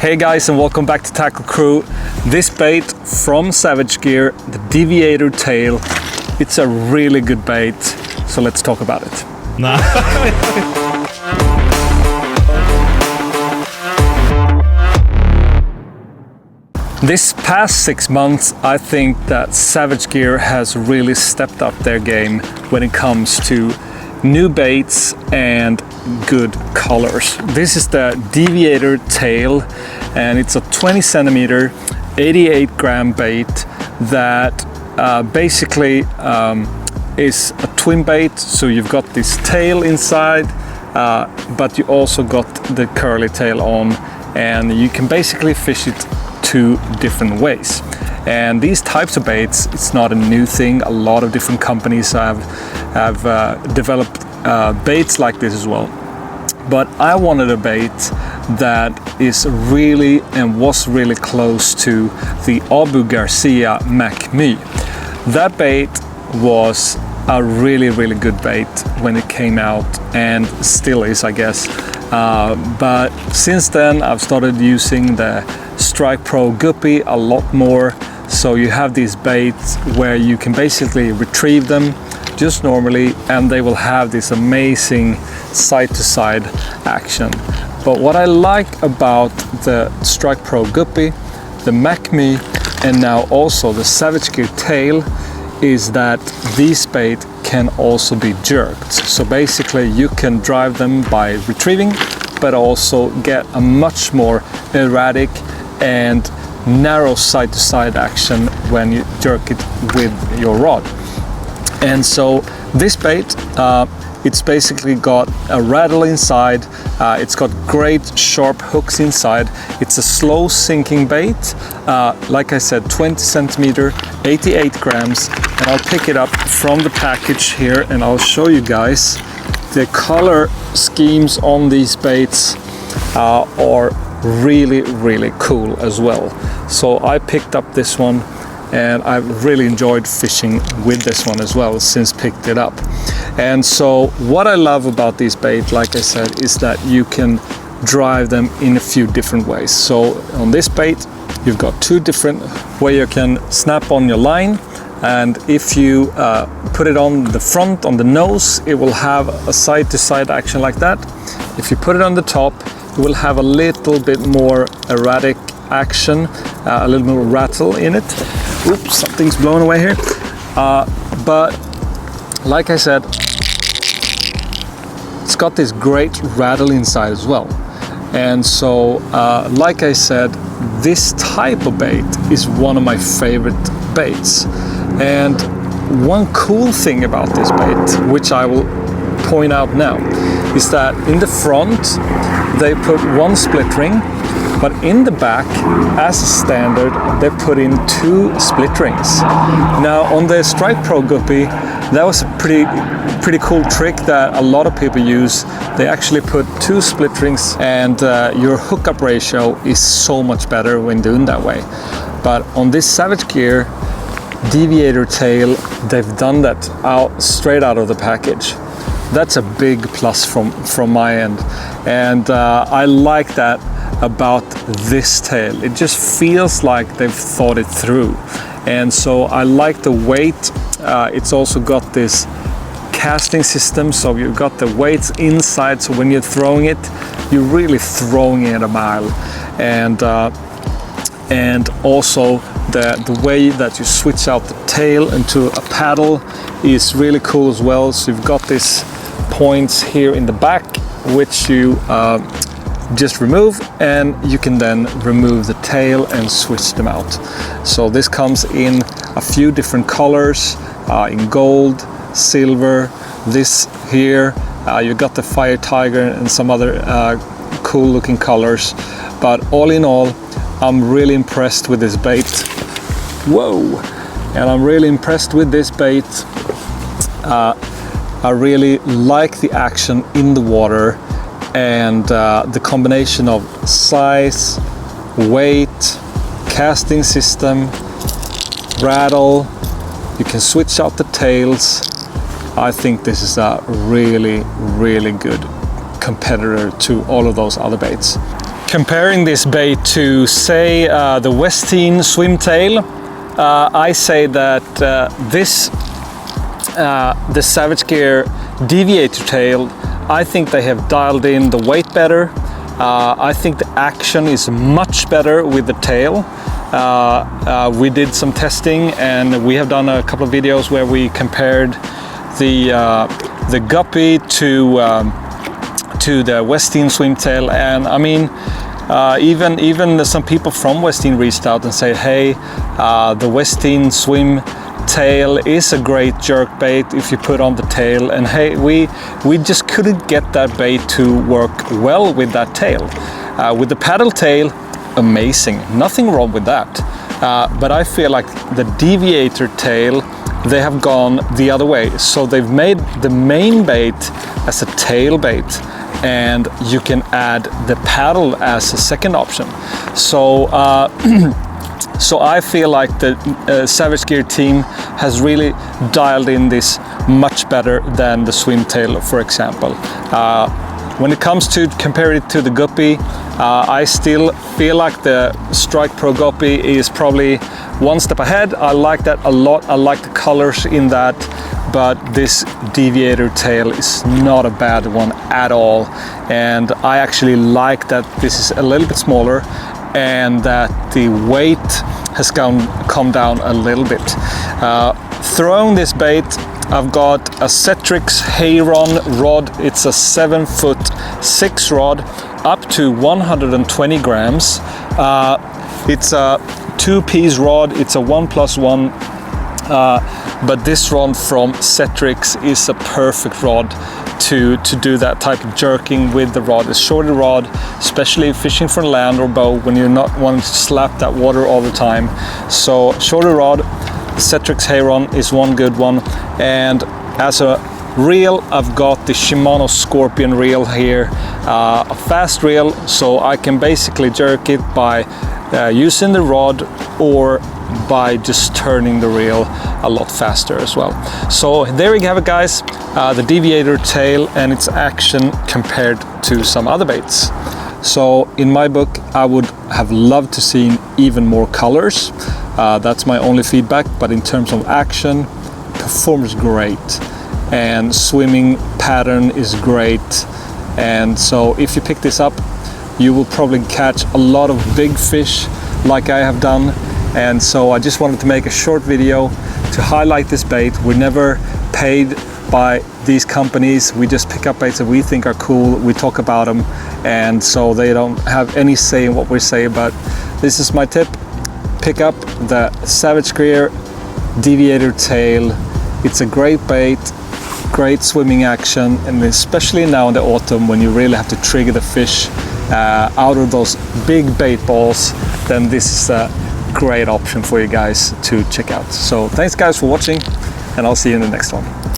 Hey guys, and welcome back to Tackle Crew. This bait from Savage Gear, the Deviator tail, it's a really good bait, so let's talk about it. Nah. This past 6 months, I think that Savage Gear has really stepped up their game when it comes to new baits and good colors. This is the Deviator tail, and it's a 20 centimeter, 88 gram bait that basically is a twin bait. So you've got this tail inside, but you also got the curly tail on, and you can basically fish it two different ways. And these types of baits, it's not a new thing. A lot of different companies have developed baits like this as well. But I wanted a bait that is really and was really close to the Abu Garcia Macme. That bait was a really good bait when it came out, and still is, I guess. But since then I've started using the Strike Pro Guppy a lot more. So you have these baits where you can basically retrieve them just normally, and they will have this amazing side-to-side action. But what I like about the Strike Pro Guppy, the Macme, and now also the Savage Gear tail is that these bait can also be jerked. So basically you can drive them by retrieving, but also get a much more erratic and narrow side-to-side action when you jerk it with your rod. And so this bait, it's basically got a rattle inside, it's got great sharp hooks inside, it's a slow sinking bait, like I said, 20 centimeter, 88 grams, and I'll pick it up from the package here and I'll show you guys. The color schemes on these baits are really cool as well. So I picked up this one, and I've really enjoyed fishing with this one as well since picked it up. And so what I love about these bait, like I said, is that you can drive them in a few different ways. So on this bait, you've got two different ways you can snap on your line, and if you put it on the front, on the nose, it will have a side-to-side action like that. If you put it on the top, it will have a little bit more erratic action, a little more rattle in it. Oops, something's blown away here. But like I said, it's got this great rattle inside as well. And so, like I said, this type of bait is one of my favorite baits. And one cool thing about this bait, which I will point out now, is that in the front they put one split ring, but in the back, as a standard, they put in two split rings. Now on the Strike Pro Guppy, that was a pretty cool trick that a lot of people use. They actually put two split rings, and your hookup ratio is so much better when doing that way. But on this Savage Gear Deviator tail, they've done that straight out of the package. That's a big plus from my end, and I like that about this tail. It just feels like they've thought it through, and so I like the weight. It's also got this casting system, so you've got the weights inside, so when you're throwing it, you're really throwing it a mile. And also the way that you switch out the tail into a paddle is really cool as well. So you've got this points here in the back, which you just remove, and you can then remove the tail and switch them out. So this comes in a few different colors, in gold, silver, this here, you got the fire tiger and some other cool looking colors. But all in all, I'm really impressed with this bait. Whoa! And I'm really impressed with this bait. I really like the action in the water, and the combination of size, weight, casting system, rattle, you can switch out the tails. I think this is a really good competitor to all of those other baits. comparing this bait to, say, the Westin swim tail, I say that the Savage Gear Deviator tail, I think they have dialed in the weight better. I think the action is much better with the tail. We did some testing, and we have done a couple of videos where we compared the guppy to the Westin swim tail, and I mean, even some people from Westin reached out and said, hey, the Westin swim tail is a great jerk bait if you put on the tail, and hey, we just couldn't get that bait to work well with that tail. With the paddle tail, amazing, nothing wrong with that, but I feel like the Deviator tail, they have gone the other way. So they've made the main bait as a tail bait, and you can add the paddle as a second option. So so I feel like the Savage Gear team has really dialed in this much better than the swim tail, for example. When it comes to compare it to the guppy, I still feel like the Strike Pro guppy is probably one step ahead. I like that a lot. I like the colors in that, but this Deviator tail is not a bad one at all. And I actually like that this is a little bit smaller and that the weight has come down a little bit. Throwing this bait, I've got a Cetrix Hayron rod. It's a 7'6" rod, up to 120 grams. It's a 2-piece rod. It's a 1+1, but this rod from Cetrix is a perfect rod to do that type of jerking with. The rod is shorter rod, especially fishing for land or bow when you're not wanting to slap that water all the time. So shorter rod, Cetrix Hayron is one good one. And as a reel, I've got the Shimano Scorpion reel here, a fast reel, so I can basically jerk it by using the rod or by just turning the reel a lot faster as well. So there we have it, guys, the Deviator tail and its action compared to some other baits. So in my book, I would have loved to see even more colors. That's my only feedback, but in terms of action, performs great, and swimming pattern is great. And so if you pick this up, you will probably catch a lot of big fish like I have done. And so I just wanted to make a short video to highlight this bait. We're never paid by these companies. We just pick up baits that we think are cool. We talk about them, and so they don't have any say in what we say. But this is my tip: pick up the Savage Gear Deviator tail. It's a great bait, great swimming action, and especially now in the autumn when you really have to trigger the fish out of those big bait balls, then this is a great option for you guys to check out. So thanks guys for watching, and I'll see you in the next one.